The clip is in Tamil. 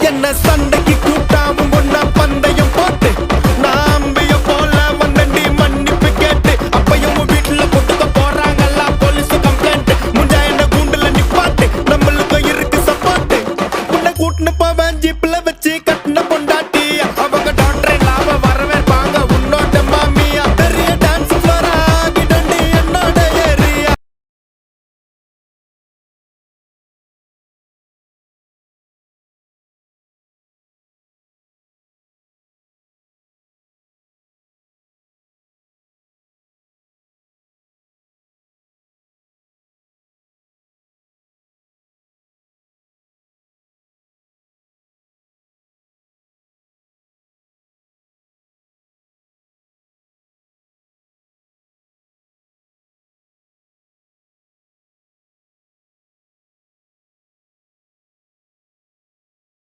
என்ன சண்டைக்கு கூட்டாவும் ஒன்னா பந்தயம் போட்டு நான் அம்பிய போல வந்தண்டி மன்னிப்பு கேட்டு அப்பையும் வீட்டுல போட்டுக்க போறாங்கல்ல போலீஸ் கம்ப்ளைண்ட் முஞ்சா என்ன கூண்டுல நிப்பாட்டு நம்மளுக்கும் இருக்கு சப்போர்ட் உன்னை கூட்டுன்னு போவேன் ஜீப்ல வச்சு கட்டின